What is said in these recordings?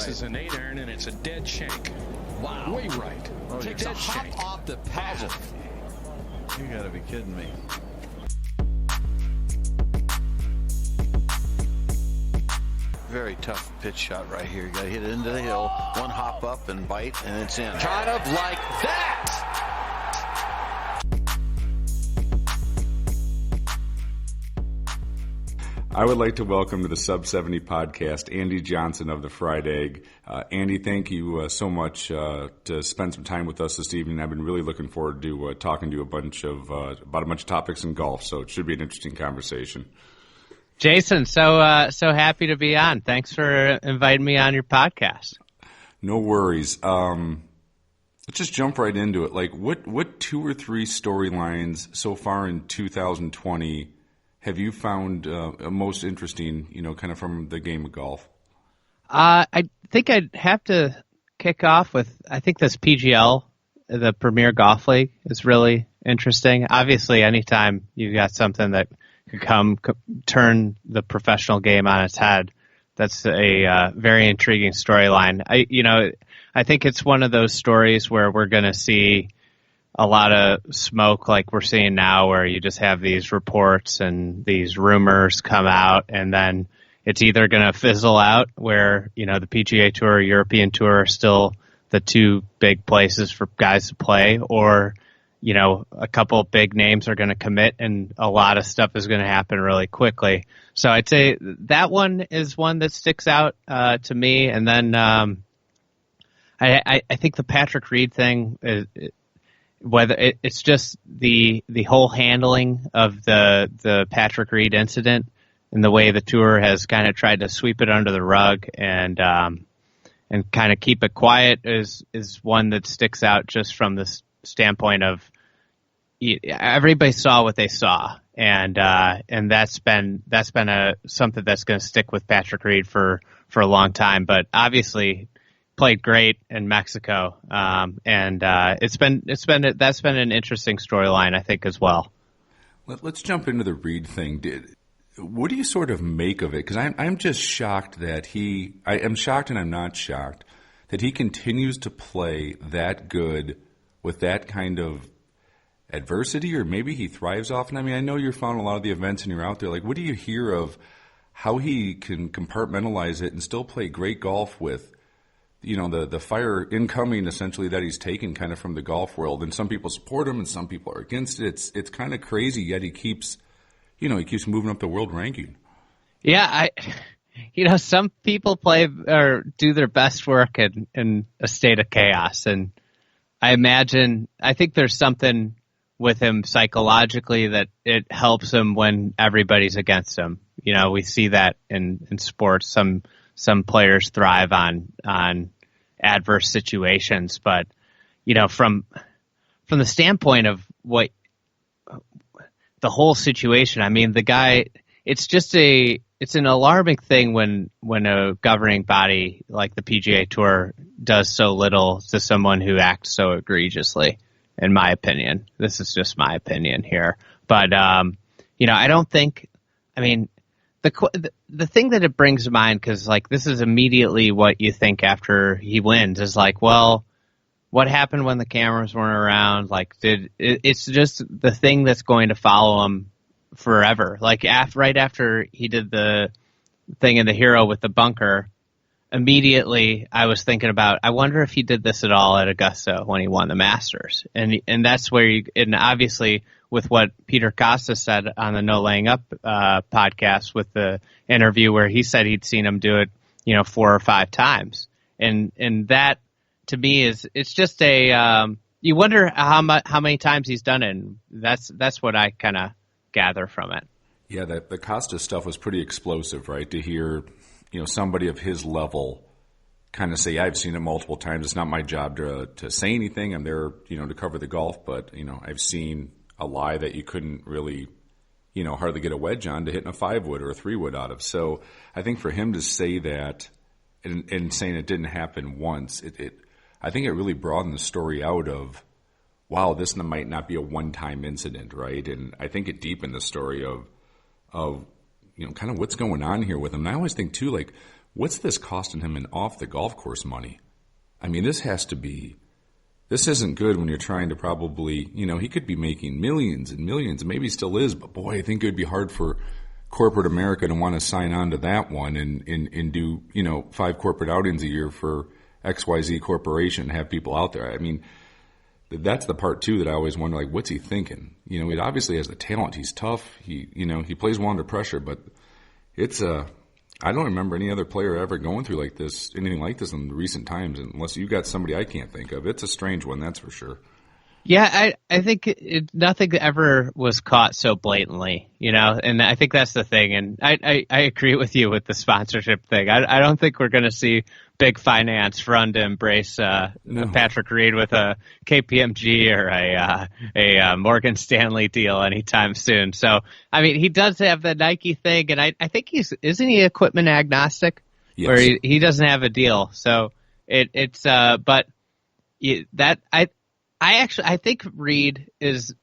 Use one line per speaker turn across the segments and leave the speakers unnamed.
This is an 8-iron, and it's a dead shank.
Wow.
Way right.
Oh, takes a hop
shank.
off the path.
You got to be kidding me. Very tough pitch shot right here. You got to hit it into the hill. One hop up and bite, and it's in.
Kind of like that.
I would like to welcome to the Sub 70 podcast Andy Johnson of the Fried Egg. Andy, thank you so much to spend some time with us this evening. I've been really looking forward to talking to you about a bunch of topics in golf, so it should be an interesting conversation.
Jason, so happy to be on. Thanks for inviting me on your podcast.
No worries. Let's just jump right into it. Like, what 2 or 3 storylines so far in 2020 have you found most interesting, kind of from the game of golf?
I think I'd have to kick off with, I think this PGL, the Premier Golf League, is really interesting. Obviously, anytime you got something that could turn the professional game on its head, that's a very intriguing storyline. I think it's one of those stories where we're going to see a lot of smoke like we're seeing now, where you just have these reports and these rumors come out, and then it's either going to fizzle out where, the PGA Tour or European Tour are still the 2 big places for guys to play, or, a couple big names are going to commit and a lot of stuff is going to happen really quickly. So I'd say that one is one that sticks out to me. And then I think the Patrick Reed thing is, whether it's just the whole handling of the Patrick Reed incident and the way the tour has kind of tried to sweep it under the rug and kind of keep it quiet is one that sticks out just from this standpoint of everybody saw what they saw, and that's been something that's going to stick with Patrick Reed for a long time. But obviously played great in Mexico, and that's been an interesting storyline, I think, as well.
Let's jump into the Reed thing. What do you sort of make of it? Because I'm just shocked that I am shocked and I'm not shocked that he continues to play that good with that kind of adversity, or maybe he thrives off. And I mean, I know you're following a lot of the events and you're out there. Like, what do you hear of how he can compartmentalize it and still play great golf with, the fire incoming essentially that he's taken kind of from the golf world? And some people support him and some people are against it. It's kind of crazy, yet he keeps moving up the world ranking.
Yeah, some people play or do their best work in a state of chaos, and I think there's something with him psychologically that it helps him when everybody's against him. We see that in sports. Some players thrive on adverse situations, but from the standpoint of what the whole situation, I mean, the guy, it's an alarming thing when a governing body like the PGA Tour does so little to someone who acts so egregiously, in my opinion. This is just my opinion here. But, I don't think, the thing that it brings to mind, because this is immediately what you think after he wins, is well, what happened when the cameras weren't around? It's just the thing that's going to follow him forever. Right after he did the thing in the Hero with the bunker, immediately I was thinking about, I wonder if he did this at all at Augusta when he won the Masters. And that's where and obviously with what Peter Costa said on the No Laying Up podcast with the interview where he said he'd seen him do it, 4 or 5 times. And that to me it's just you wonder how many times he's done it. And that's what I kind of gather from it.
Yeah, the Costa stuff was pretty explosive, right? To hear, somebody of his level kind of say, I've seen it multiple times. It's not my job to say anything. I'm there, to cover the golf, but, I've seen a lie that you couldn't really, hardly get a wedge on to hit in a 5-wood or a 3-wood out of. So I think for him to say that and saying it didn't happen once, I think it really broadened the story out of, wow, this might not be a one-time incident, right? And I think it deepened the story of kind of what's going on here with him. And I always think too, what's this costing him in off the golf course money? I mean, this isn't good when you're trying to probably, he could be making millions and millions, and maybe he still is, but boy, I think it would be hard for corporate America to want to sign on to that one and do, 5 corporate outings a year for XYZ Corporation and have people out there. I mean, that's the part too that I always wonder, like, what's he thinking? He obviously has the talent. He's tough. He plays well under pressure, but I don't remember any other player ever going through anything like this in recent times, unless you got somebody I can't think of. It's a strange one, that's for sure.
Yeah, I think nothing ever was caught so blatantly, and I think that's the thing. And I agree with you with the sponsorship thing. I don't think we're going to see big finance run to embrace Patrick Reed with a KPMG or a Morgan Stanley deal anytime soon. So, I mean, he does have the Nike thing, and I think isn't he equipment agnostic?
Yes.
Where he doesn't have a deal. So I think Reed is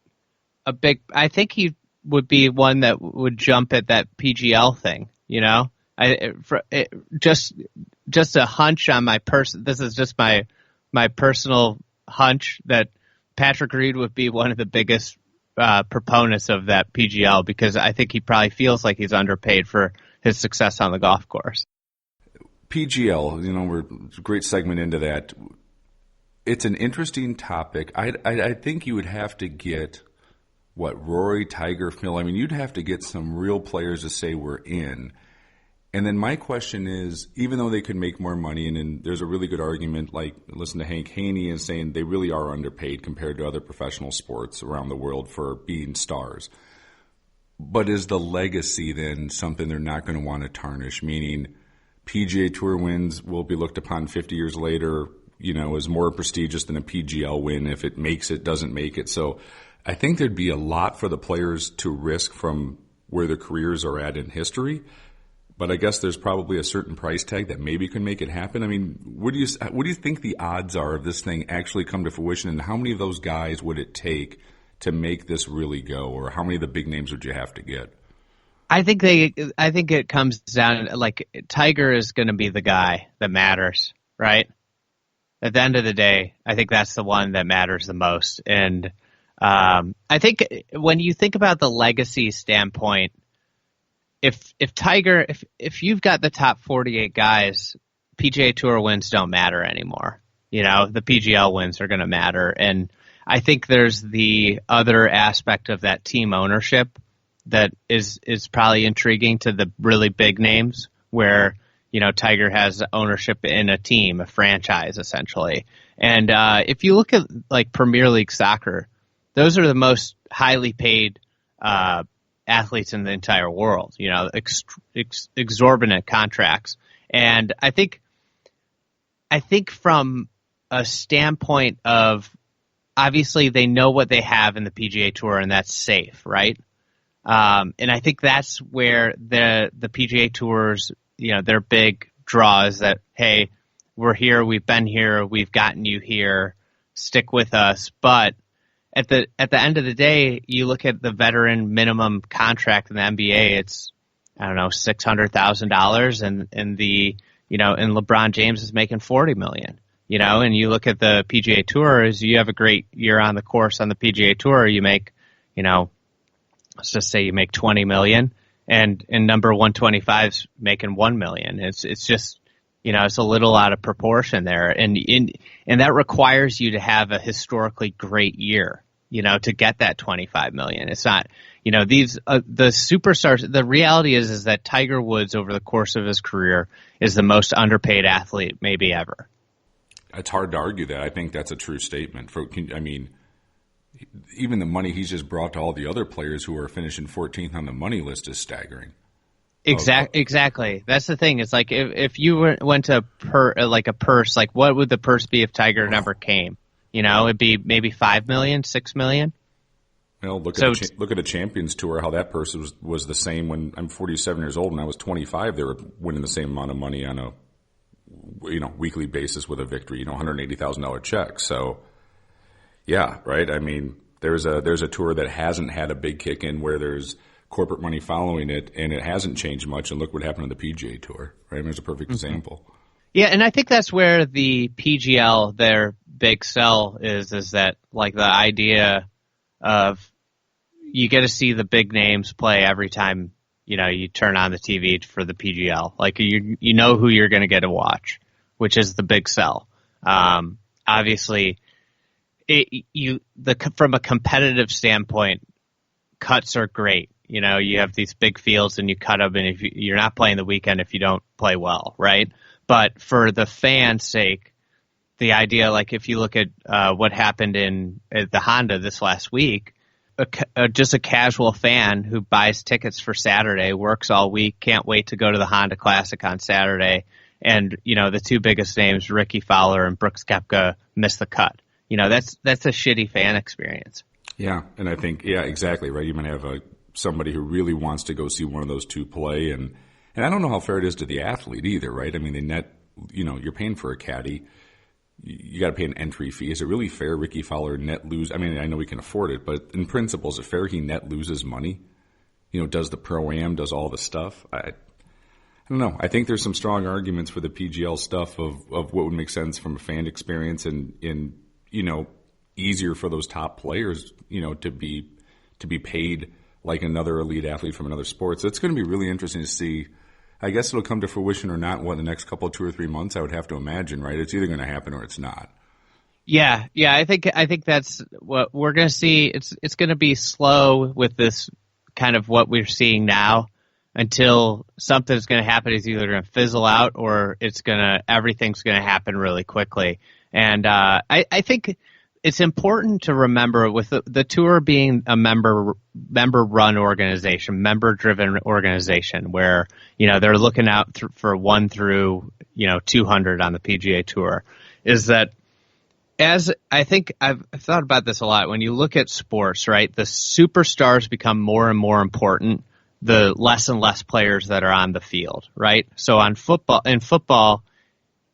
I think he would be one that would jump at that PGL thing, just a hunch on my this is just my personal hunch that Patrick Reed would be one of the biggest proponents of that PGL, because I think he probably feels like he's underpaid for his success on the golf course.
PGL, we're a great segment into that. It's an interesting topic. I think you would have to get Rory, Tiger, Phil. I mean, you'd have to get some real players to say we're in. And then my question is, even though they could make more money, and there's a really good argument, like listen to Hank Haney and saying they really are underpaid compared to other professional sports around the world for being stars. But is the legacy then something they're not going to want to tarnish? Meaning PGA Tour wins will be looked upon 50 years later, as more prestigious than a PGL win if it makes it, doesn't make it. So I think there'd be a lot for the players to risk from where their careers are at in history. But I guess there's probably a certain price tag that maybe can make it happen. I mean, what do you think the odds are of this thing actually come to fruition, and how many of those guys would it take to make this really go, or how many of the big names would you have to get?
I think it comes down, like, Tiger is going to be the guy that matters, right? At the end of the day, I think that's the one that matters the most. And I think when you think about the legacy standpoint, if Tiger, if you've got the top 48 guys, PGA Tour wins don't matter anymore. The PGL wins are going to matter. And I think there's the other aspect of that team ownership that is probably intriguing to the really big names, where Tiger has ownership in a team, a franchise, essentially. And if you look at like Premier League soccer, those are the most highly paid athletes in the entire world. Exorbitant contracts. And I think from a standpoint of, obviously they know what they have in the PGA Tour, and that's safe, right? And I think that's where the PGA Tour's, their big draw is that, hey, we're here, we've been here, we've gotten you here, stick with us. But at the end of the day, you look at the veteran minimum contract in the NBA, it's, I don't know, $600,000, and and LeBron James is making $40 million. And you look at the PGA Tour, as you have a great year on the course on the PGA Tour, you make, let's just say you make $20 million. And number 125's making $1 million. It's just, it's a little out of proportion there, and that requires you to have a historically great year, to get that $25 million. It's not, these the superstars. The reality is that Tiger Woods, over the course of his career, is the most underpaid athlete maybe ever.
It's hard to argue that. I think that's a true statement. Even the money he's just brought to all the other players who are finishing 14th on the money list is staggering.
Exactly. That's the thing. It's like if you went to a purse, like what would the purse be if Tiger never came? It'd be maybe $5 million, $6 million.
Well, look at the Champions Tour. How that purse was the same when I'm 47 years old and I was 25. They were winning the same amount of money on a weekly basis with a victory. $180,000 check. So. Yeah, right. I mean, there's a tour that hasn't had a big kick in where there's corporate money following it, and it hasn't changed much. And look what happened on the PGA Tour, right? I mean, there's a perfect example.
Yeah, and I think that's where the PGL, their big sell is that like the idea of you get to see the big names play every time, you turn on the TV for the PGL. Like you know who you're going to get to watch, which is the big sell. Obviously, from a competitive standpoint, cuts are great. You have these big fields and you cut them, and if you're not playing the weekend if you don't play well, right? But for the fans' sake, the idea, like if you look at what happened at the Honda this last week, just a casual fan who buys tickets for Saturday, works all week, can't wait to go to the Honda Classic on Saturday, and the two biggest names, Ricky Fowler and Brooks Koepka, miss the cut. That's a shitty fan experience.
Yeah, and I think, exactly, right? You might have somebody who really wants to go see one of those two play, and I don't know how fair it is to the athlete either, right? I mean, you're paying for a caddy. You got to pay an entry fee. Is it really fair Ricky Fowler net lose? I mean, I know he can afford it, but in principle, is it fair he net loses money? Does the Pro-Am, does all the stuff? I don't know. I think there's some strong arguments for the PGL stuff of what would make sense from a fan experience and easier for those top players, to be paid like another elite athlete from another sport. So it's going to be really interesting to see. I guess it'll come to fruition or not in the next 2 or 3 months, I would have to imagine, right? It's either going to happen or it's not.
Yeah. I think that's what we're going to see. It's going to be slow with this kind of what we're seeing now until something's going to happen. It's either going to fizzle out or everything's going to happen really quickly. And I think it's important to remember with the tour being a member-run organization, member-driven organization, where they're looking out for 1 through 200 on the PGA Tour, is that as I think I've thought about this a lot. When you look at sports, right, the superstars become more and more important the less and less players that are on the field, right? So in football.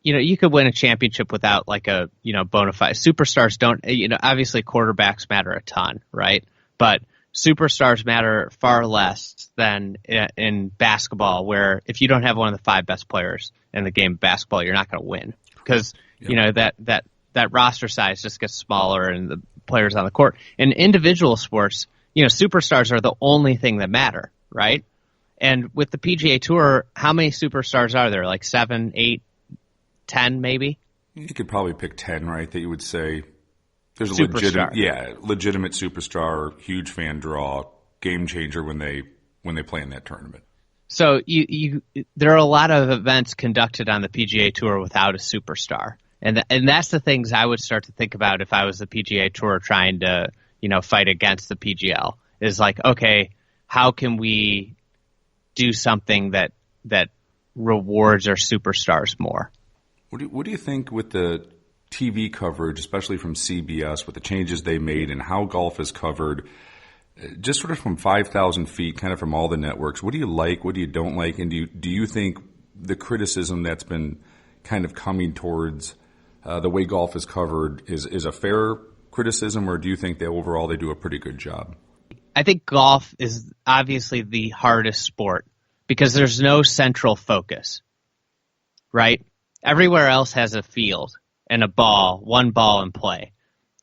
You could win a championship without like a, bona fide. Superstars don't, obviously quarterbacks matter a ton, right? But superstars matter far less than in basketball, where if you don't have one of the 5 best players in the game of basketball, you're not going to win because, that roster size just gets smaller and the players on the court. In individual sports, superstars are the only thing that matter, right? And with the PGA Tour, how many superstars are there? Like 7, 8, 10 maybe?
You could probably pick 10, right, that you would say there's a legitimate superstar, huge fan draw, game changer when they play in that tournament.
So there are a lot of events conducted on the PGA Tour without a superstar. And that's the things I would start to think about if I was the PGA Tour trying to, fight against the PGL. Is like, okay, how can we do something that rewards our superstars more?
What do you think with the TV coverage, especially from CBS, with the changes they made and how golf is covered, just sort of from 5,000 feet, kind of from all the networks? What do you like? What do you don't like? And do you think the criticism that's been kind of coming towards the way golf is covered is a fair criticism, or do you think that overall they do a pretty good job?
I think golf is obviously the hardest sport because there's no central focus, right? Everywhere else has a field and a ball, one ball in play.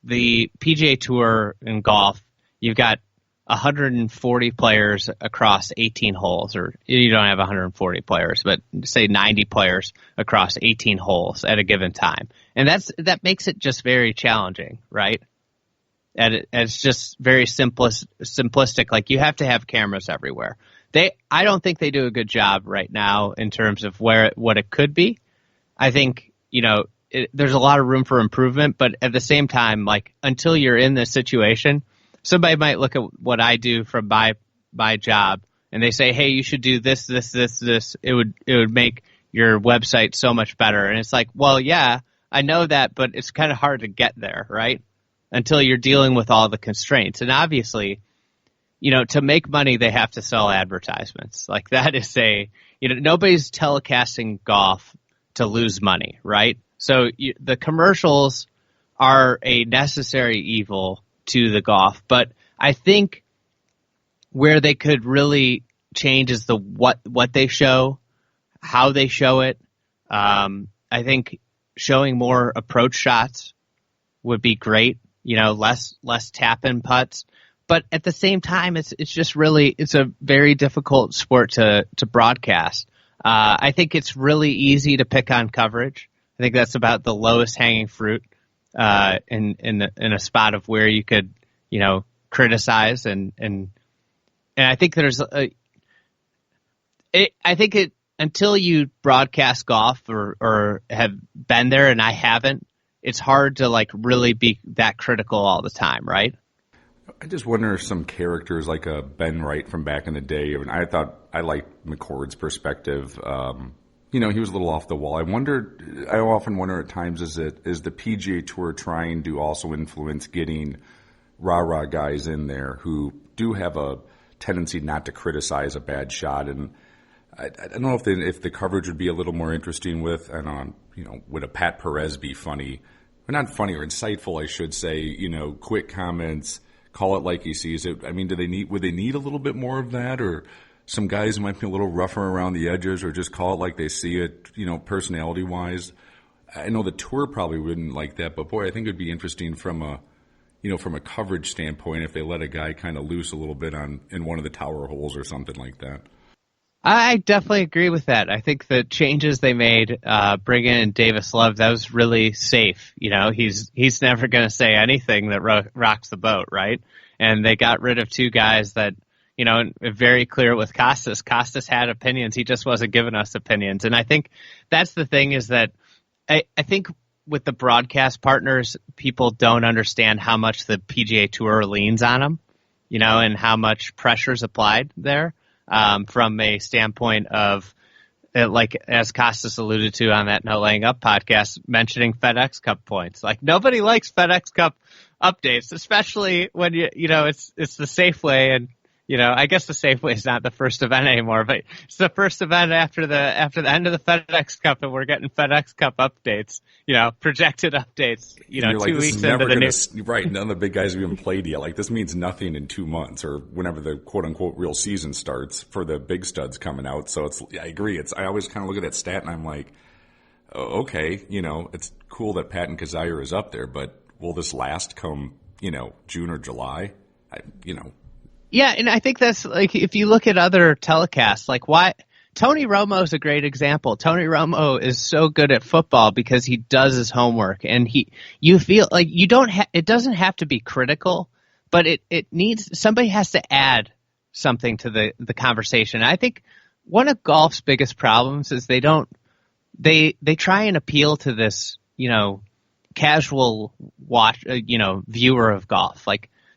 The PGA Tour in golf, you've got 140 players across 18 holes, or you don't have 140 players, but say 90 players across 18 holes at a given time. And that makes it just very challenging, right? And it's just very simplistic. Like, you have to have cameras everywhere. I don't think they do a good job right now in terms of what it could be. I think, there's a lot of room for improvement, but at the same time, like, until you're in this situation, somebody might look at what I do from my job and they say, hey, you should do this. It would make your website so much better. And it's like, well, yeah, I know that, but it's kind of hard to get there, right? Until you're dealing with all the constraints. And obviously, to make money, they have to sell advertisements. Like, that is nobody's telecasting golf to lose money, right? So the commercials are a necessary evil to the golf, but I think where they could really change is the what they show, how they show it. I think showing more approach shots would be great. Less tap in putts. But at the same time, it's just really, it's a very difficult sport to broadcast. I think it's really easy to pick on coverage. I think that's about the lowest hanging fruit in a spot of where you could, criticize and I think until you broadcast golf or have been there, and I haven't, it's hard to really be that critical all the time, right?
I just wonder if some characters like a Ben Wright from back in the day, I thought I liked McCord's perspective. He was a little off the wall. I often wonder at times, is the PGA Tour trying to also influence getting rah-rah guys in there who do have a tendency not to criticize a bad shot? And I don't know if the coverage would be a little more interesting with, would a Pat Perez be funny? Or not funny, or insightful, I should say, quick comments, call it like he sees it. I mean, would they need a little bit more of that, or some guys might be a little rougher around the edges, or just call it like they see it, personality-wise? I know the tour probably wouldn't like that, but boy, I think it'd be interesting from a coverage standpoint if they let a guy kind of loose a little bit in one of the tower holes or something like that.
I definitely agree with that. I think the changes they made, bringing in Davis Love, that was really safe. He's never going to say anything that rocks the boat, right? And they got rid of two guys that, very clear with Costas. Costas had opinions. He just wasn't giving us opinions. And I think that's the thing, is that I think with the broadcast partners, people don't understand how much the PGA Tour leans on them, and how much pressure's applied there. From a standpoint of, as Costas alluded to on that No Laying Up podcast, mentioning FedEx Cup points. Nobody likes FedEx Cup updates, especially when it's the Safeway, and I guess the Safeway is not the first event anymore, but it's the first event after the end of the FedEx Cup, and we're getting FedEx Cup updates, projected updates, 2 weeks into the new.
Right, none of the big guys have even played yet. This means nothing in 2 months, or whenever the quote-unquote real season starts for the big studs coming out. So I agree. I always kind of look at that stat, and I'm like, oh, okay, it's cool that Patton Kizzire is up there, but will this last come, June or July?
Yeah, and I think that's if you look at other telecasts, why Tony Romo is a great example. Tony Romo is so good at football because he does his homework, and you feel like you don't it doesn't have to be critical, but it needs, somebody has to add something to the conversation. And I think one of golf's biggest problems is they try and appeal to this, casual viewer of golf.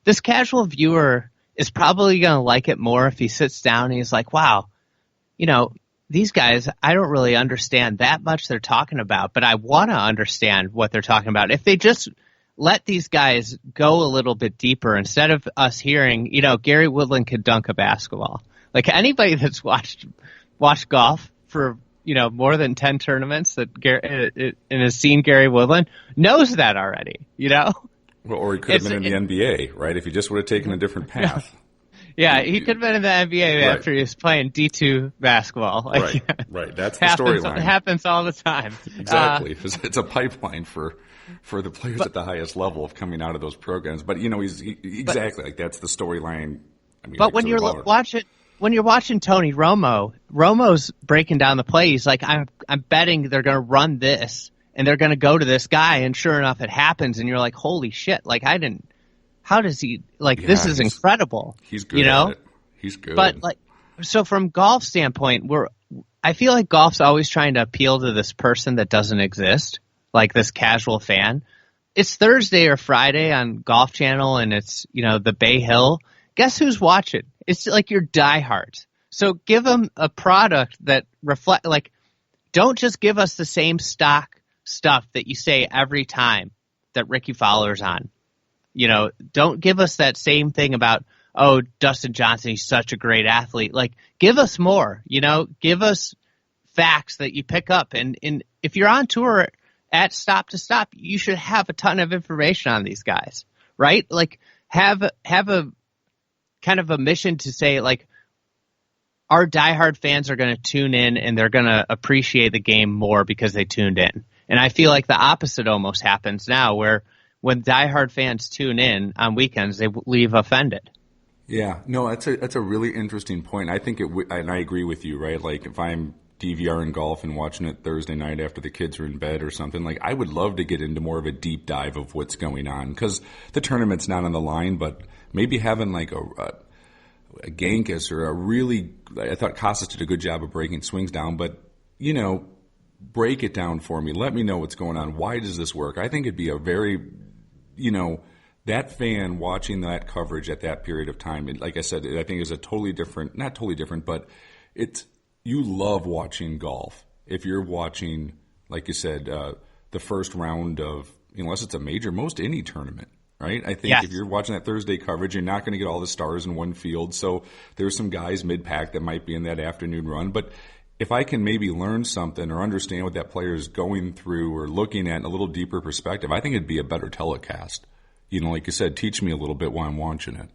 This casual viewer is probably going to like it more if he sits down and he's like, wow, these guys, I don't really understand that much they're talking about, but I want to understand what they're talking about. If they just let these guys go a little bit deeper, instead of us hearing, Gary Woodland could dunk a basketball. Anybody that's watched golf for, more than 10 tournaments and has seen Gary Woodland knows that already,
Well, or he could have been in the NBA, right? If he just would have taken a different path.
Yeah, he could have been in the NBA after he was playing D2 basketball.
Right. That's the storyline.
It happens all the time.
Exactly. It's a pipeline for the players at the highest level of coming out of those programs. But exactly, that's the storyline.
But when you're watching Tony Romo, Romo's breaking down the play. He's like, I'm betting they're going to run this, and they're going to go to this guy, and sure enough, it happens, and you're like, holy shit, how does he, this is incredible.
He's good at it. He's good.
But, so from golf standpoint, I feel like golf's always trying to appeal to this person that doesn't exist, this casual fan. It's Thursday or Friday on Golf Channel, and it's, the Bay Hill. Guess who's watching? It's your diehards. So give them a product that don't just give us the same stock stuff that you say every time that Ricky Fowler's on. Don't give us that same thing about, oh, Dustin Johnson, he's such a great athlete. Give us more, give us facts that you pick up. And if you're on tour at Stop to Stop, you should have a ton of information on these guys, right? kind of a mission to say, like, our diehard fans are going to tune in and they're going to appreciate the game more because they tuned in. And I feel like the opposite almost happens now, where when diehard fans tune in on weekends, they leave offended.
Yeah, no, that's a really interesting point. I think and I agree with you, right? Like if I'm DVRing golf and watching it Thursday night after the kids are in bed or something, like I would love to get into more of a deep dive of what's going on, because the tournament's not on the line, but maybe having like a Gankus or a really, I thought Costas did a good job of breaking swings down, but break it down for me. Let me know what's going on. Why does this work? I think it'd be a very, that fan watching that coverage at that period of time, like I said, I think is a totally different, not totally different, but you love watching golf. If you're watching, like you said, the first round of, unless it's a major, most any tournament, right? I think
Yes.
If you're watching that Thursday coverage, you're not going to get all the stars in one field. So there's some guys mid-pack that might be in that afternoon run. But if I can maybe learn something or understand what that player is going through or looking at in a little deeper perspective, I think it'd be a better telecast. Like you said, teach me a little bit while I'm watching it.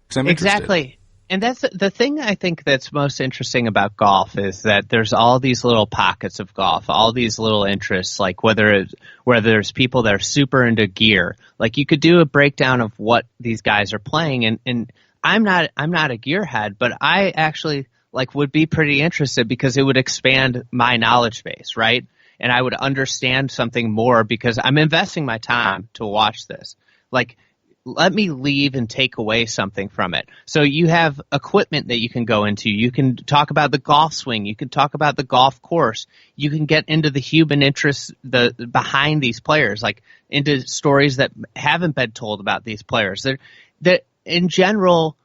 'Cause I'm interested.
Exactly. And that's the thing I think that's most interesting about golf is that there's all these little pockets of golf, all these little interests, like whether there's people that are super into gear. Like you could do a breakdown of what these guys are playing, and I'm not a gearhead, but I actually would be pretty interested because it would expand my knowledge base, right? And I would understand something more because I'm investing my time to watch this. Let me leave and take away something from it. So you have equipment that you can go into. You can talk about the golf swing. You can talk about the golf course. You can get into the human interest behind these players, like into stories that haven't been told about these players. That in general,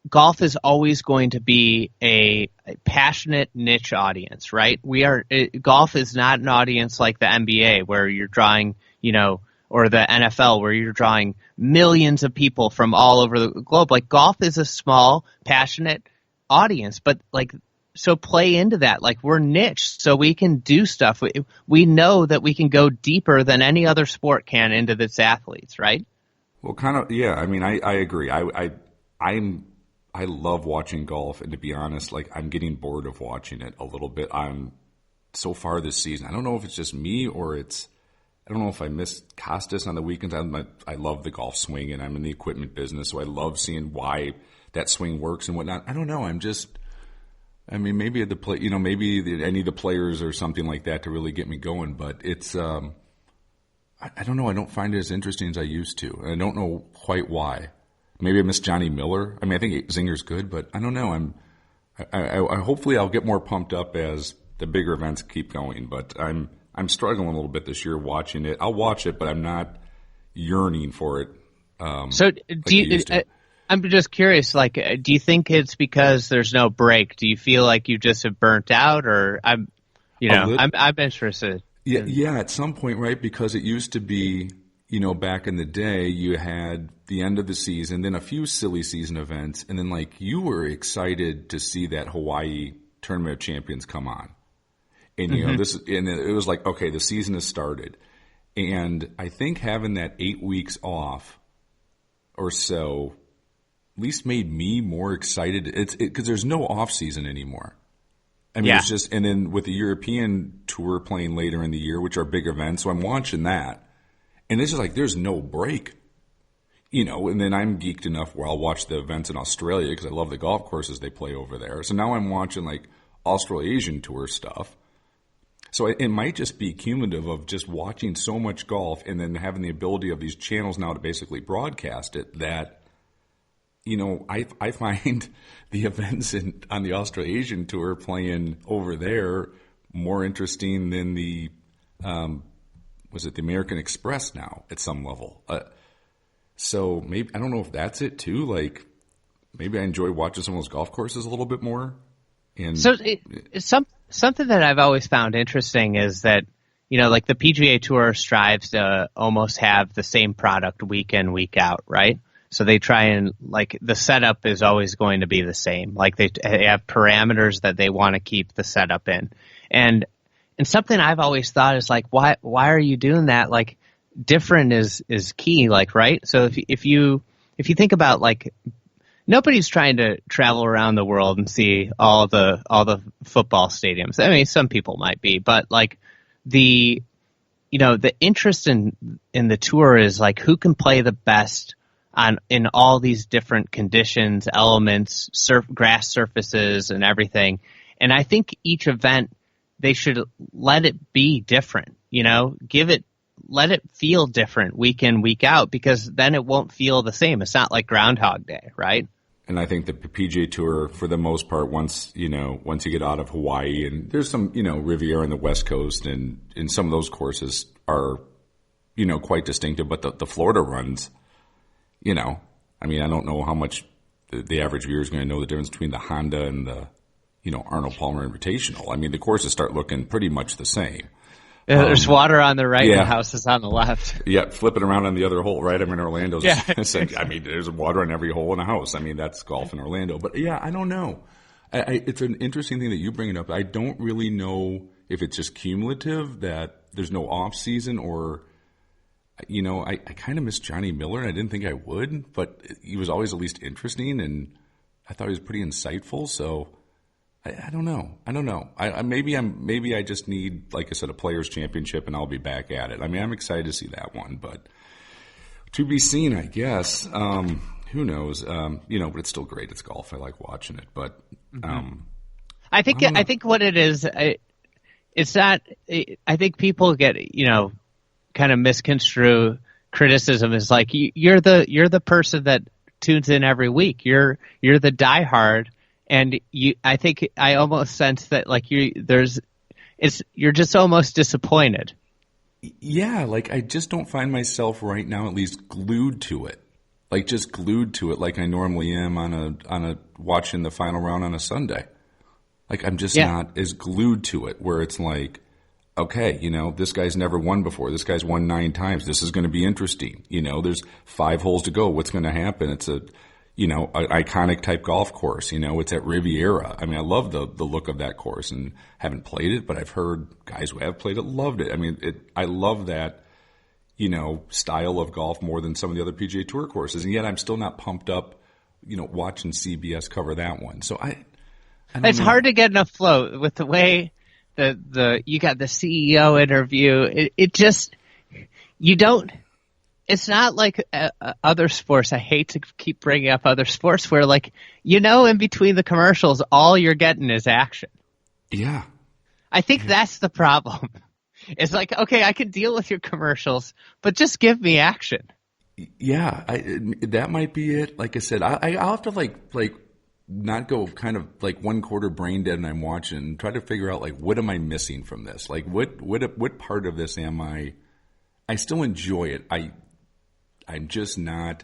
golf is always going to be a passionate niche audience, right? Golf is not an audience like the NBA where you're drawing, or the NFL where you're drawing millions of people from all over the globe. Like golf is a small, passionate audience, but so play into that. We're niche, so we can do stuff. We know that we can go deeper than any other sport can into its athletes, right?
Well, kind of, yeah. I mean, I agree. I love watching golf, and to be honest, I'm getting bored of watching it a little bit. So far this season. I don't know if it's just me or I don't know if I missed Costas on the weekends. I love the golf swing, and I'm in the equipment business, so I love seeing why that swing works and whatnot. I don't know. Maybe maybe I need the players or something like that to really get me going. But it's, I don't know. I don't find it as interesting as I used to, and I don't know quite why. Maybe I miss Johnny Miller. I think Zinger's good, but I don't know. I hopefully I'll get more pumped up as the bigger events keep going, but I'm struggling a little bit this year watching it. I'll watch it, but I'm not yearning for it.
So do you? I'm just curious. Do you think it's because there's no break? Do you feel like you just have burnt out, or I'm interested.
Yeah. At some point, right? Because it used to be, back in the day, you had the end of the season, then a few silly season events, and then you were excited to see that Hawaii Tournament of Champions come on. And it was okay, the season has started, and I think having that 8 weeks off or so at least made me more excited. It's because there's no off season anymore. It's just, and then with the European tour playing later in the year, which are big events, so I'm watching that, and it's just there's no break, And then I'm geeked enough where I'll watch the events in Australia because I love the golf courses they play over there. So now I'm watching Australasian tour stuff. So it might just be cumulative of just watching so much golf and then having the ability of these channels now to basically broadcast it that, I find the events on the Australasian tour playing over there more interesting than the American Express now at some level. So maybe, I don't know if that's it too. Maybe I enjoy watching some of those golf courses a little bit more. And
so something that I've always found interesting is that, the PGA Tour strives to almost have the same product week in, week out, right? So they try and, the setup is always going to be the same. They have parameters that they want to keep the setup in. And something I've always thought is, why are you doing that? Different is key, right? So if you think about, nobody's trying to travel around the world and see all the football stadiums. I mean, some people might be, but like the interest in the tour is like who can play the best in all these different conditions, elements, grass surfaces, and everything. And I think each event they should let it be different. Let it feel different week in, week out, because then it won't feel the same. It's not like Groundhog Day, right?
And I think the PGA Tour, for the most part, once you get out of Hawaii, and there's some, Riviera on the West Coast, and some of those courses are, quite distinctive. But the Florida runs, I don't know how much the average viewer is going to know the difference between the Honda and the, Arnold Palmer Invitational. I mean, the courses start looking pretty much the same.
There's water on the right and the house is on the left.
Yeah, flip it around on the other hole, right? I mean, Orlando's. Yeah. There's water on every hole in a house. I mean, that's golf in Orlando. But yeah, I don't know. It's an interesting thing that you bring it up. I don't really know if it's just cumulative that there's no off season, or, I kind of miss Johnny Miller, and I didn't think I would, but he was always at least interesting, and I thought he was pretty insightful. So I don't know. Maybe I just need, like I said, a Players Championship, and I'll be back at it. I mean, I'm excited to see that one, but to be seen, I guess. Who knows? But it's still great. It's golf. I like watching it, but
I think what it is, it's not. I think people get kind of misconstrue criticism as like you're the person that tunes in every week. You're the diehard. And I think I almost sense that like you're just almost disappointed.
Yeah, like I just don't find myself right now at least glued to it, like just glued to it, like I normally am on a watching the final round on a Sunday. Like I'm just not as glued to it, where it's like, okay, this guy's never won before. This guy's won 9 times. This is going to be interesting. There's 5 holes to go. What's going to happen? It's an iconic type golf course. It's at Riviera. I mean, I love the look of that course, and haven't played it, but I've heard guys who have played it loved it. I mean, I love that, style of golf more than some of the other PGA Tour courses, and yet I'm still not pumped up, watching CBS cover that one. So it's
hard to get enough flow with the way you got the CEO interview. It just you don't. It's not like other sports. I hate to keep bringing up other sports where, like, in between the commercials, all you're getting is action.
Yeah.
I think that's the problem. It's like, okay, I can deal with your commercials, but just give me action.
Yeah, that might be it. Like I said, I'll have to like not go kind of like one quarter brain dead and I'm watching and try to figure out like what am I missing from this? Like what part of this am I still enjoy it. I'm just not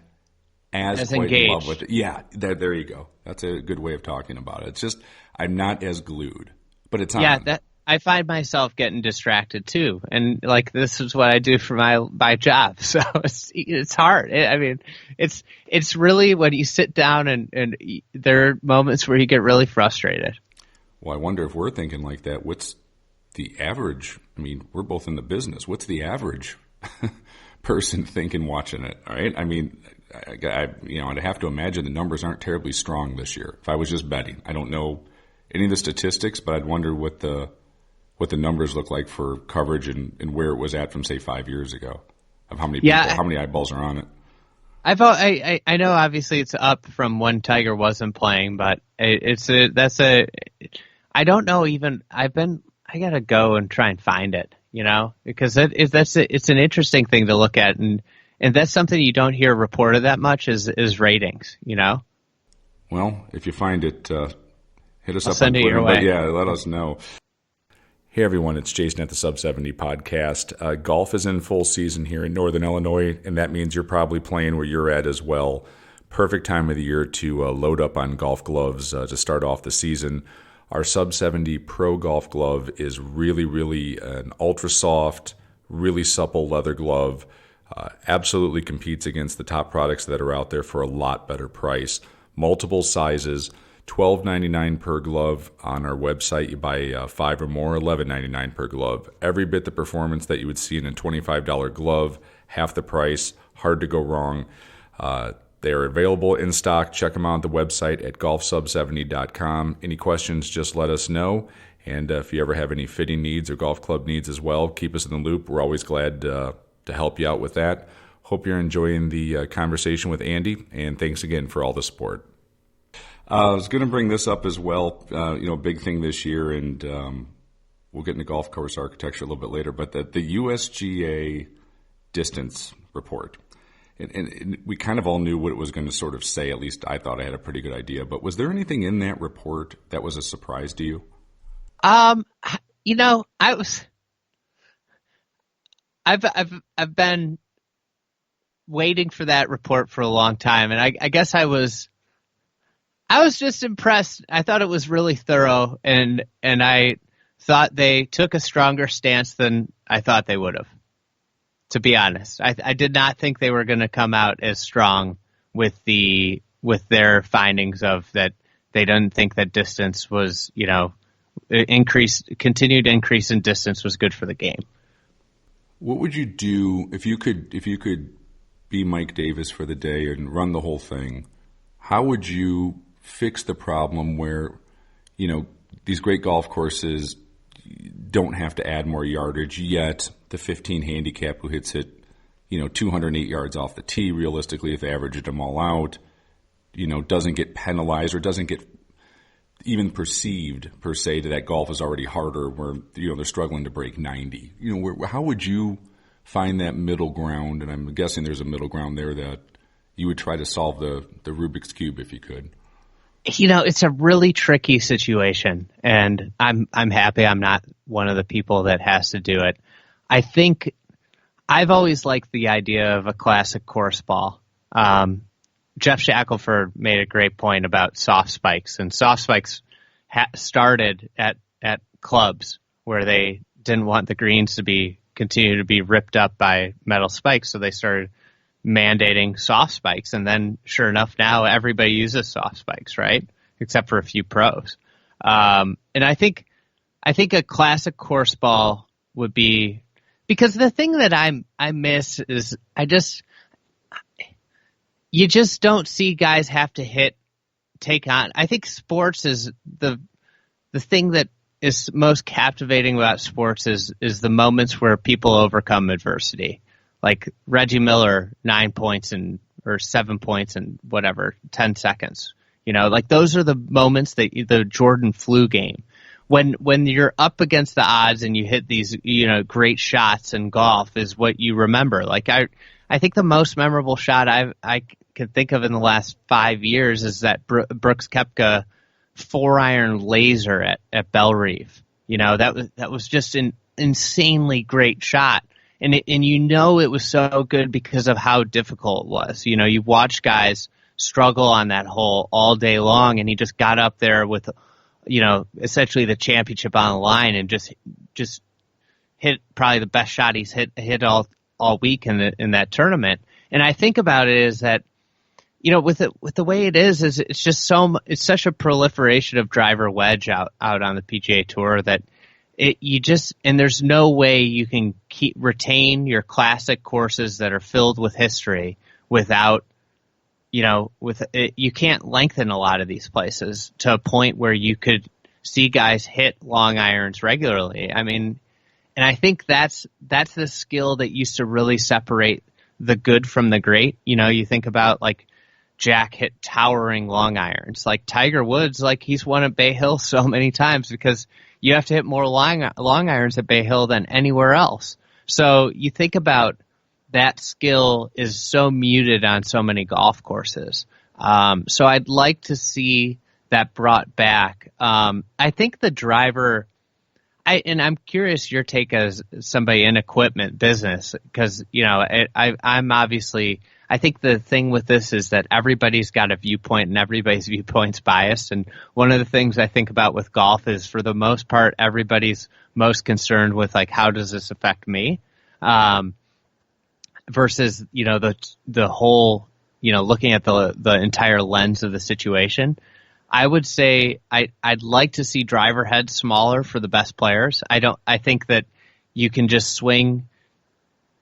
as quite
engaged.
in love with it. Yeah, there you go. That's a good way of talking about it. It's just I'm not as glued, but it's on.
Yeah, I find myself getting distracted too, and like this is what I do for my job, so it's hard. I mean, it's really when you sit down and there are moments where you get really frustrated.
Well, I wonder if we're thinking like that. What's the average? I mean, we're both in the business. What's the average person thinking watching it? All right. I mean, I'd have to imagine the numbers aren't terribly strong this year. If I was just betting, I don't know any of the statistics, but I'd wonder what the numbers look like for coverage and where it was at from say 5 years ago, of how many people, how many eyeballs are on it.
I know obviously it's up from when Tiger wasn't playing, but I don't know even. I gotta go and try and find it, because it's an interesting thing to look at, and that's something you don't hear reported that much is ratings,
Well, if you find it, hit us
I'll
up
send
on
it
Twitter.
your way.
But yeah, let us know. Hey everyone, it's Jason at the Sub 70 podcast. Golf is in full season here in Northern Illinois, and that means you're probably playing where you're at as well. Perfect time of the year to load up on golf gloves to start off the season. Our Sub 70 Pro Golf Glove is really, really an ultra soft, really supple leather glove. Absolutely competes against the top products that are out there for a lot better price. Multiple sizes. $12.99 per glove on our website. You buy 5 or more, $11.99 per glove. Every bit the performance that you would see in a $25 glove, half the price, hard to go wrong. They are available in stock. Check them out on the website at golfsub70.com. Any questions, just let us know. And if you ever have any fitting needs or golf club needs as well, keep us in the loop. We're always glad to help you out with that. Hope you're enjoying the conversation with Andy, and thanks again for all the support. I was going to bring this up as well. Big thing this year, and we'll get into golf course architecture a little bit later, but the USGA distance report. And we kind of all knew what it was going to sort of say. At least I thought I had a pretty good idea. But was there anything in that report that was a surprise to you?
I've been waiting for that report for a long time, and I guess I was just impressed. I thought it was really thorough, and I thought they took a stronger stance than I thought they would have. To be honest, I did not think they were going to come out as strong with their findings of that. They didn't think that distance was, continued increase in distance was good for the game.
What would you do if you could be Mike Davis for the day and run the whole thing? How would you fix the problem where, these great golf courses don't have to add more yardage, yet the 15 handicap who hits it, 208 yards off the tee, realistically, if they averaged them all out, doesn't get penalized or doesn't get even perceived, per se, that golf is already harder where, they're struggling to break 90. How would you find that middle ground? And I'm guessing there's a middle ground there that you would try to solve the Rubik's Cube if you could.
It's a really tricky situation, and I'm happy I'm not one of the people that has to do it. I think I've always liked the idea of a classic course ball. Jeff Shackelford made a great point about soft spikes, and soft spikes started at clubs where they didn't want the greens to continue to be ripped up by metal spikes, so they started mandating soft spikes, and then sure enough, now everybody uses soft spikes, right? Except for a few pros. And I think a classic course ball would be, because the thing that I miss is you just don't see guys have to take on. I think sports is the thing that is most captivating about sports is the moments where people overcome adversity. Like Reggie Miller, 9 points or 7 points in 10 seconds. Those are the moments the Jordan flu game. When you're up against the odds and you hit these, great shots in golf is what you remember. I think the most memorable shot I can think of in the last 5 years is that Brooks Koepka 4-iron laser at Bell Reef. That was just an insanely great shot. And it was so good because of how difficult it was. You watch guys struggle on that hole all day long, and he just got up there with, essentially the championship on the line and just hit probably the best shot he's hit all week in that tournament. And I think about it is that, with the way it is it's just it's such a proliferation of driver wedge out on the PGA Tour that and there's no way you can retain your classic courses that are filled with history without, you can't lengthen a lot of these places to a point where you could see guys hit long irons regularly. I mean, and I think that's the skill that used to really separate the good from the great. You think about Jack hit towering long irons, like Tiger Woods, he's won at Bay Hill so many times because you have to hit more long irons at Bay Hill than anywhere else. So you think about that skill is so muted on so many golf courses. So I'd like to see that brought back. I think the driver, and I'm curious your take as somebody in equipment business, because, I'm obviously, I think the thing with this is that everybody's got a viewpoint and everybody's viewpoint's biased. And one of the things I think about with golf is, for the most part, everybody's most concerned with how does this affect me? Versus, the whole, looking at the entire lens of the situation. I would say I'd like to see driver heads smaller for the best players. I think that you can just swing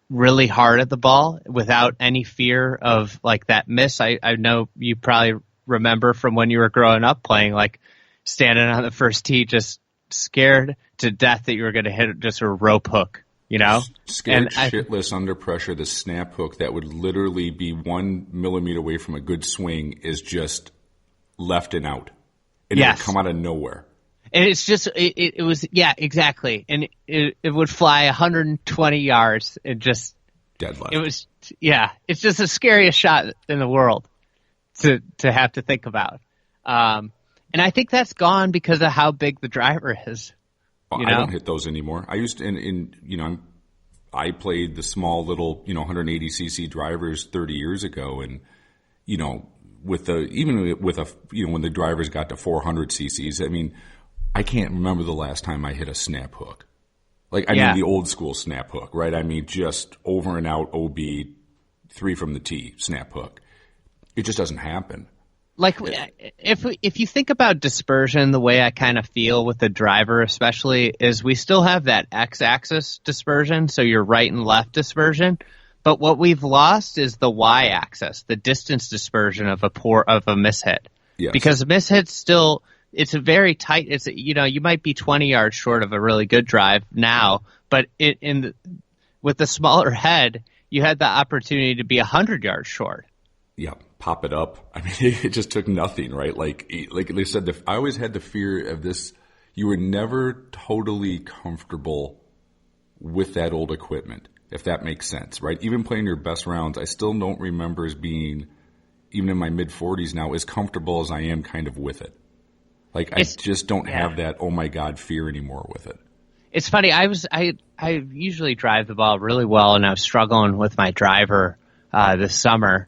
really hard at the ball without any fear of like that miss. I know you probably remember from when you were growing up playing, like standing on the first tee, just scared to death that you were going to hit just a rope hook, you know?
Scared shitless under pressure. The snap hook that would literally be 1 millimeter away from a good swing is just left and out. And it would come out of nowhere.
And it's just, it was, yeah, exactly. And it would fly 120 yards and just.
Dead left.
It was, yeah, it's just the scariest shot in the world to have to think about. And I think that's gone because of how big the driver is.
I don't hit those anymore. I used to, I played the small little, 180cc drivers 30 years ago. And, when the drivers got to 400 cc's, I mean, I can't remember the last time I hit a snap hook. Like, I mean, the old school snap hook, right? I mean, just over and out OB, 3 from the tee, snap hook. It just doesn't happen.
Like, if you think about dispersion, the way I kind of feel with the driver especially is we still have that x-axis dispersion, so your right and left dispersion. But what we've lost is the y-axis, the distance dispersion of a mishit.
Yes.
Because a mishit's still, it's a very tight. It's you might be 20 yards short of a really good drive now, but with the smaller head, you had the opportunity to be 100 yards short.
Yeah, pop it up. I mean, it just took nothing, right? Like they said, I always had the fear of this. You were never totally comfortable with that old equipment, if that makes sense, right? Even playing your best rounds, I still don't remember as being, even in my mid-40s now, as comfortable as I am kind of with it. Like, I just don't have that, oh my God, fear anymore with it.
It's funny. I usually drive the ball really well, and I was struggling with my driver this summer.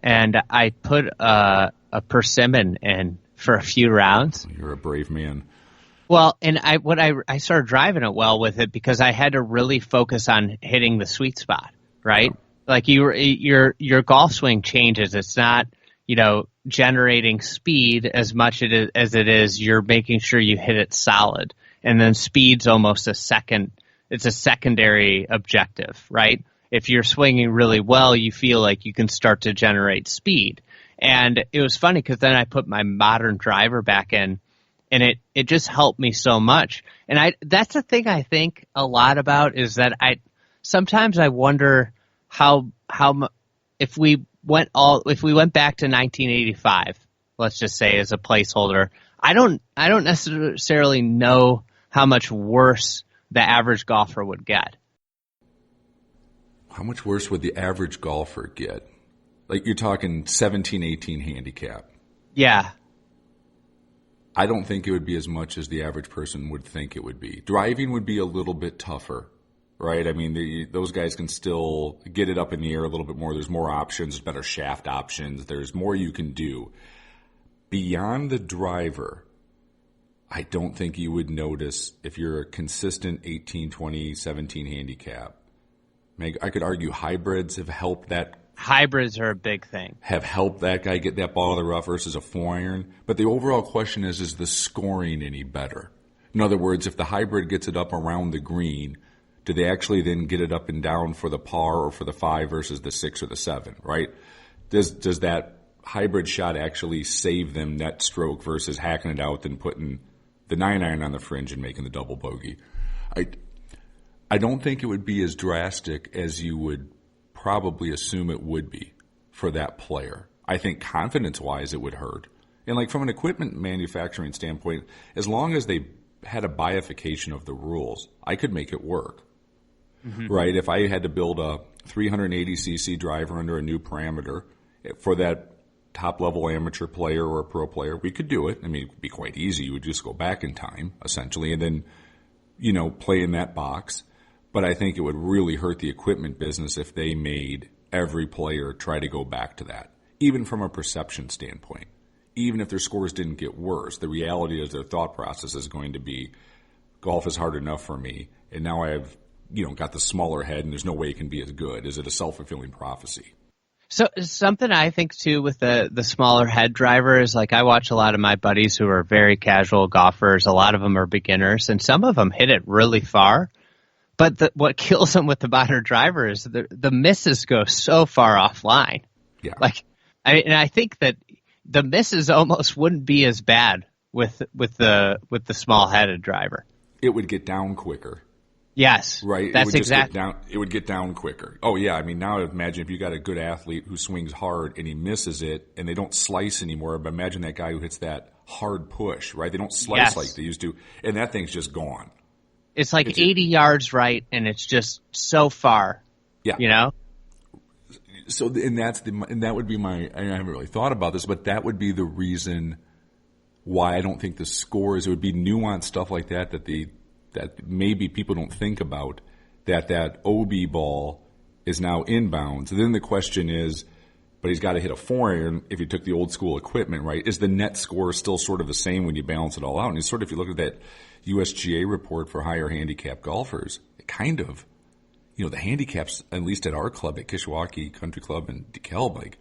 And I put a persimmon in for a few rounds.
You're a brave man.
Well, and I started driving it well with it because I had to really focus on hitting the sweet spot, right? Yeah. Like your golf swing changes. It's not, generating speed as much as it is you're making sure you hit it solid. And then speed's almost it's a secondary objective, right? If you're swinging really well, you feel like you can start to generate speed. And it was funny because then I put my modern driver back in, and it just helped me so much. And that's the thing I think a lot about is that sometimes I wonder how if we went back to 1985, let's just say as a placeholder, I don't necessarily know how much worse the average golfer would get.
How much worse would the average golfer get? Like, you're talking 17, 18 handicap.
Yeah.
I don't think it would be as much as the average person would think it would be. Driving would be a little bit tougher, right? I mean, those guys can still get it up in the air a little bit more. There's more options. There's better shaft options. There's more you can do. Beyond the driver, I don't think you would notice if you're a consistent 18, 20, 17 handicap. I could argue hybrids have helped that.
Hybrids are a big thing.
Have helped that guy get that ball in the rough versus a 4-iron. But the overall question is the scoring any better? In other words, if the hybrid gets it up around the green, do they actually then get it up and down for the par or for the 5 versus the 6 or the 7, right? Does that hybrid shot actually save them net stroke versus hacking it out and putting the 9-iron on the fringe and making the double bogey? I don't think it would be as drastic as you would probably assume it would be for that player. I think confidence-wise it would hurt. And like from an equipment manufacturing standpoint, as long as they had a bifurcation of the rules, I could make it work. Mm-hmm. Right? If I had to build a 380cc driver under a new parameter for that top-level amateur player or a pro player, we could do it. I mean, it would be quite easy. You would just go back in time, essentially, and then, play in that box. But I think it would really hurt the equipment business if they made every player try to go back to that, even from a perception standpoint. Even if their scores didn't get worse, the reality is their thought process is going to be, golf is hard enough for me, and now I've got the smaller head and there's no way it can be as good. Is it a self-fulfilling prophecy?
So something I think too with the smaller head driver is like I watch a lot of my buddies who are very casual golfers. A lot of them are beginners and some of them hit it really far. But what kills them with the modern driver is the misses go so far offline.
Yeah.
And I think that the misses almost wouldn't be as bad with the small-headed driver.
It would get down quicker.
Yes.
Right.
That's exactly.
It would get down quicker. Oh yeah. I mean, now imagine if you got a good athlete who swings hard and he misses it and they don't slice anymore. But imagine that guy who hits that hard push, right? They don't slice like they used to. And that thing's just gone.
It's like 80 yards right. And it's just so far.
Yeah.
You know?
So, and that would be I haven't really thought about this, but that would be the reason why I don't think the scores, it would be nuanced stuff like that that maybe people don't think about, that OB ball is now inbounds. And then the question is, but he's got to hit a 4-iron if he took the old school equipment, right? Is the net score still sort of the same when you balance it all out? And it's sort of, if you look at that USGA report for higher handicap golfers, it kind of, the handicaps, at least at our club at Kishwaukee Country Club in DeKalb, like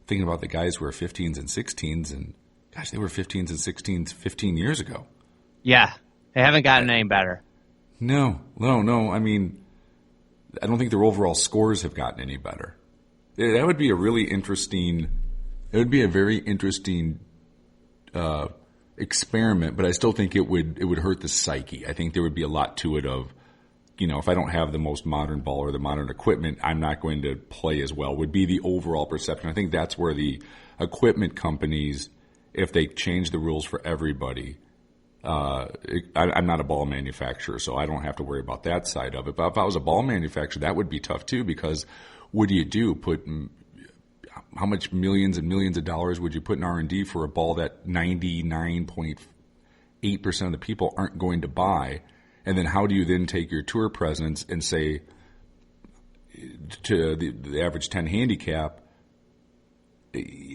thinking about the guys who were 15s and 16s, and gosh, they were 15s and 16s 15 years ago.
Yeah. They haven't gotten any better.
No. I mean, I don't think their overall scores have gotten any better. That would be a really interesting. It would be a very interesting experiment, but I still think it would hurt the psyche. I think there would be a lot to it of, if I don't have the most modern ball or the modern equipment, I'm not going to play as well. Would be the overall perception. I think that's where the equipment companies, if they change the rules for everybody. I'm not a ball manufacturer, so I don't have to worry about that side of it. But if I was a ball manufacturer, that would be tough too, because what do you do? How much millions and millions of dollars would you put in R&D for a ball that 99.8% of the people aren't going to buy? And then how do you then take your tour presence and say to the average 10 handicap,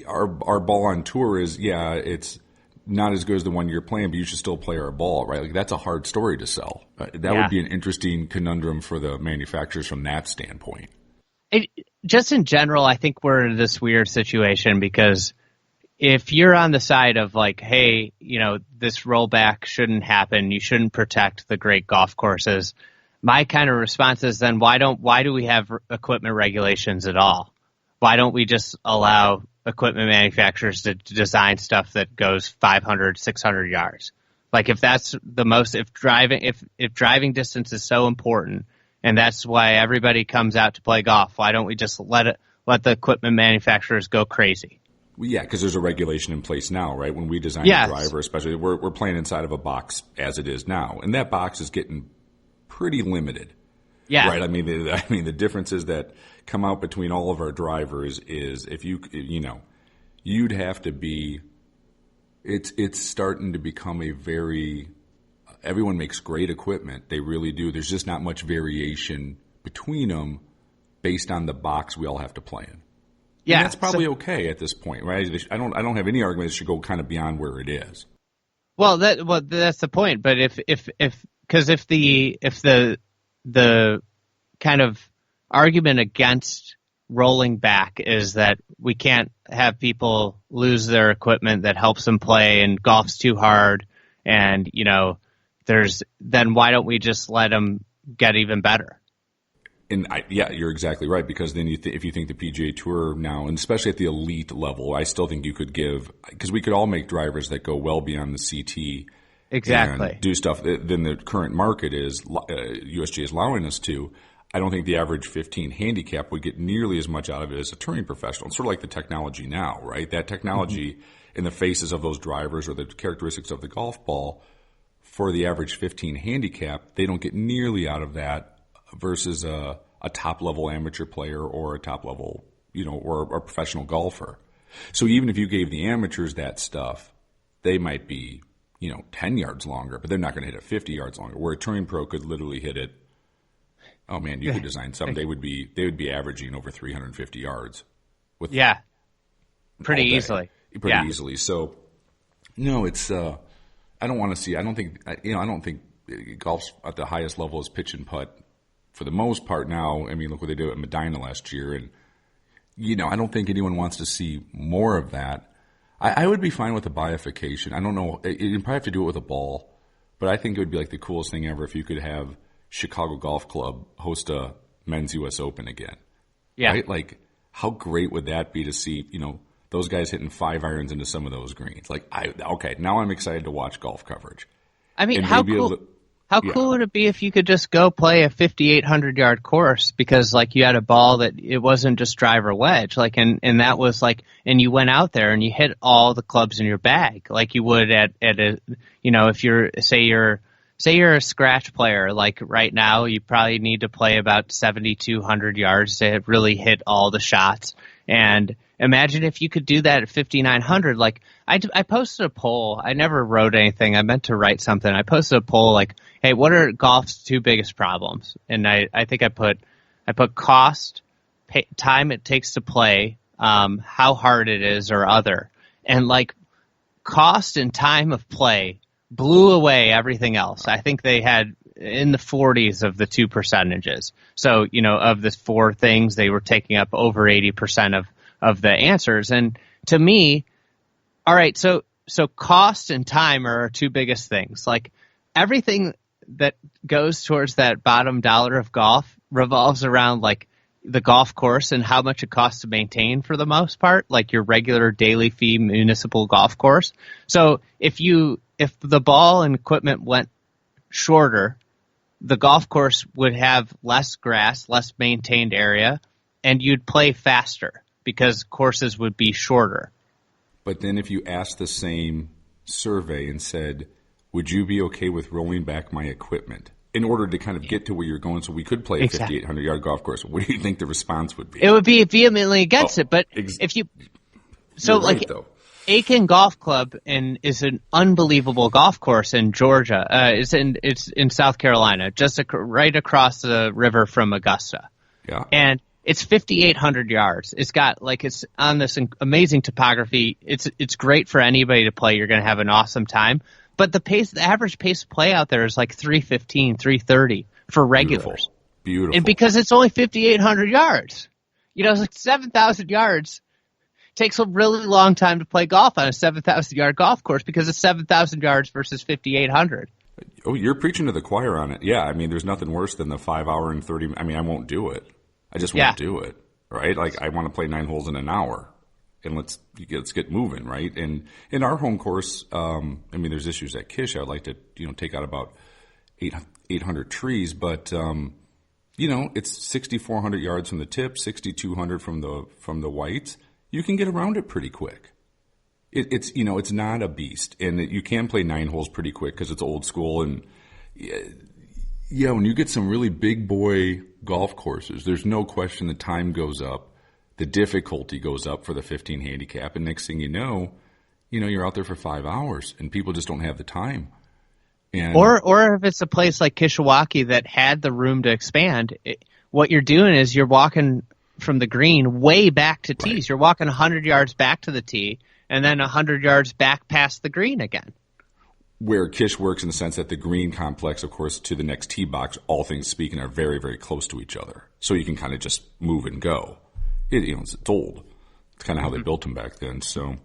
our ball on tour is, it's not as good as the one you're playing, but you should still play our ball, right? Like, that's a hard story to sell. That would be an interesting conundrum for the manufacturers from that standpoint.
Just in general, I think we're in this weird situation because if you're on the side of like, hey, this rollback shouldn't happen, you shouldn't protect the great golf courses, my kind of response is then why do we have equipment regulations at all? Why don't we just allow equipment manufacturers to design stuff that goes 500, 600 yards? Like, if that's the most, if driving distance is so important and that's why everybody comes out to play golf, why don't we just let the equipment manufacturers go crazy?
Well, yeah, because there's a regulation in place now, right? When we design a driver, especially, we're playing inside of a box as it is now, and that box is getting pretty limited.
Yeah.
Right. I mean, the differences that come out between all of our drivers is if you'd have to be. It's starting to become everyone makes great equipment. They really do. There's just not much variation between them based on the box we all have to play in. Yeah, and that's probably okay at this point, right? I don't have any argument it should go kind of beyond where it is.
Well, that's the point. But if the kind of argument against rolling back is that we can't have people lose their equipment that helps them play and golf's too hard, and then why don't we just let them get even better?
And you're exactly right, because then if you think the PGA Tour now, and especially at the elite level, I still think you could because we could all make drivers that go well beyond the CT.
Exactly.
And do stuff that then the current market is USGA is allowing us to. I don't think the average 15 handicap would get nearly as much out of it as a touring professional. It's sort of like the technology now, right? That technology in the faces of those drivers or the characteristics of the golf ball for the average 15 handicap, they don't get nearly out of that versus a top-level amateur player or a top-level, or a professional golfer. So even if you gave the amateurs that stuff, they might be 10 yards longer, but they're not going to hit it 50 yards longer, where a touring pro could literally hit it. Oh man, you could design something. They would be averaging over 350 yards.
Pretty easily.
Pretty easily. So, no, it's. I don't think golf's at the highest level is pitch and putt for the most part now. I mean, look what they did at Medina last year, and I don't think anyone wants to see more of that. I would be fine with a bifurcation. I don't know. You'd probably have to do it with a ball, but I think it would be like the coolest thing ever if you could have Chicago Golf Club host a men's U.S. Open again.
Yeah.
Right? Like, how great would that be to see, those guys hitting 5 irons into some of those greens? Like, okay, now I'm excited to watch golf coverage.
I mean,
And
how
maybe
cool?
it'll-
How
Yeah.
cool would it be if you could just go play a 5,800-yard course because, like, you had a ball that it wasn't just driver wedge, like, and that was like, and you went out there and you hit all the clubs in your bag, like you would at a, if you're a scratch player, like right now, you probably need to play about 7,200 yards to really hit all the shots. And imagine if you could do that at 5,900. Like, I posted a poll. I never wrote anything. I meant to write something. I posted a poll like, hey, what are golf's 2 biggest problems? And I think I put cost, time it takes to play, how hard it is, or other. And like, cost and time of play blew away everything else. I think they had in the 40s of the 2 percentages. So, of the 4 things, they were taking up over 80% of the answers. And to me, all right, so cost and time are our 2 biggest things. Like, everything that goes towards that bottom dollar of golf revolves around like the golf course and how much it costs to maintain for the most part, like your regular daily fee municipal golf course. So if the ball and equipment went shorter, the golf course would have less grass, less maintained area, and you'd play faster because courses would be shorter.
But then if you asked the same survey and said, would you be okay with rolling back my equipment in order to kind of get to where you're going so we could play a 5,800-yard golf course? What do you think the response would be?
It would be vehemently against it, but if you... So,
You're right,
like,
though.
Aiken Golf Club is an unbelievable golf course in Georgia. It's in South Carolina, just right across the river from Augusta.
Yeah.
And it's 5,800 yards. It's got it's on this amazing topography. It's great for anybody to play. You're going to have an awesome time. But the average pace of play out there is like 315, 330 for regulars.
Beautiful.
And because it's only 5,800 yards, it's like 7,000 yards. Takes a really long time to play golf on a 7,000-yard golf course because it's 7,000 yards versus 5,800.
Oh, you're preaching to the choir on it. Yeah, I mean, there's nothing worse than the 5 hour and 30. I mean, I won't do it. I just won't do it, right? Like, I want to play 9 holes in an hour, and let's get moving, right? And in our home course, I mean, there's issues at Kish. I'd like to, take out about 800 trees, but it's 6,400 yards from the tip, 6,200 from the whites. You can get around it pretty quick. It's not a beast, and you can play 9 holes pretty quick because it's old school. And yeah, when you get some really big boy golf courses, there's no question the time goes up, the difficulty goes up for the 15 handicap, and next thing you know, you're out there for 5 hours, and people just don't have the time. And
or if it's a place like Kishwaukee that had the room to expand, what you're doing is you're walking from the green way back to tees. Right. You're walking 100 yards back to the tee and then 100 yards back past the green again.
Where Kish works in the sense that the green complex, of course, to the next tee box, all things speaking, are very, very close to each other. So you can kind of just move and go. It's old. It's kind of how they built them back then. So